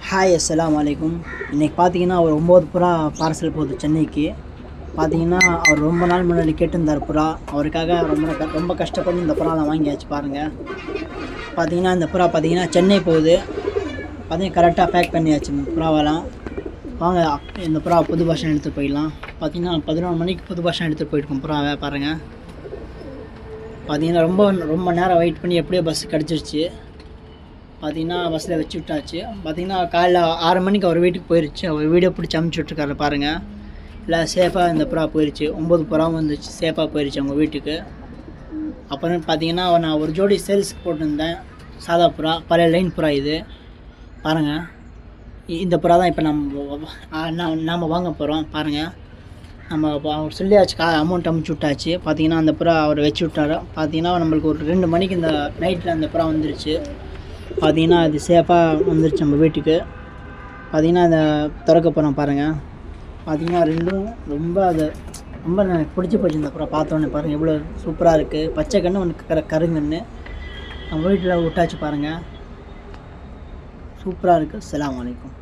Hi அஸ்ஸலாமு அலைக்கும். இன்றைக்கி பார்த்தீங்கன்னா ஒரு 9 புறா பார்சல் போகுது சென்னைக்கு. பார்த்தீங்கன்னா அவர் ரொம்ப நாள் முன்னாடி கேட்டிருந்தார் புறா. அவருக்காக ரொம்ப கஷ்டப்பட்டு இந்த புறாலாம் வாங்கியாச்சு பாருங்கள். பார்த்தீங்கன்னா இந்த புறா பார்த்தீங்கன்னா சென்னை போகுது. பார்த்தீங்கன்னா கரெக்டாக பேக் பண்ணியாச்சு இந்த புறாவெல்லாம். வாங்க இந்த புறா புது பஸ் ஸ்டாண்ட் எடுத்துகிட்டு போயிடலாம். பார்த்தீங்கன்னா 11 மணிக்கு புது பஸ் ஸ்டாண்ட் எடுத்துகிட்டு போயிருக்கோம் புறாவை பாருங்கள். பார்த்தீங்கன்னா ரொம்ப நேரம் வெயிட் பண்ணி எப்படியோ பஸ் கிடச்சிருச்சு. பார்த்தீங்கன்னா பஸ்ஸில் வச்சு விட்டாச்சு. பார்த்தீங்கன்னா காலைல 6 மணிக்கு அவர் வீட்டுக்கு போயிடுச்சு. அவர் வீடியோ பிடிச்சி அமுச்சு விட்ருக்காரு பாருங்கள். இல்லை சேஃபாக இந்த புறா போயிடுச்சு. 9 புறாவும் வந்துச்சு, சேஃபாக போயிடுச்சு அவங்க வீட்டுக்கு. அப்புறம் பார்த்தீங்கன்னா நான் ஒரு ஜோடி சேல்ஸுக்கு போட்டிருந்தேன். சாதா புறா, பழைய லைன் புறா இது பாருங்கள். இந்த புறா தான் இப்போ நம்ம வாங்க போகிறோம் பாருங்கள். நம்ம அவர் சொல்லியாச்சு, அமௌண்ட் அமுச்சு விட்டாச்சு. பார்த்தீங்கன்னா அந்த புறா அவர் வச்சு விட்டாரு. பார்த்தீங்கன்னா நம்மளுக்கு ஒரு 2 மணிக்கு இந்த நைட்டில் அந்த புறா வந்துருச்சு. பார்த்தீங்கன்னா அது சேஃபாக வந்துருச்சு நம்ம வீட்டுக்கு. பார்த்தீங்கன்னா அதை திறக்க போகிறோம் பாருங்கள். பார்த்தீங்கன்னா ரெண்டும் ரொம்ப எனக்கு பிடிச்சி போச்சு இந்த புறா பார்த்தோன்னே பாருங்கள். எவ்வளோ சூப்பராக இருக்குது. பச்சை கன்று ஒன்று கருங்கன்று நம்ம வீட்டில் விட்டாச்சு பாருங்கள். சூப்பராக இருக்குது. அஸ்ஸலாமு அலைக்கும்.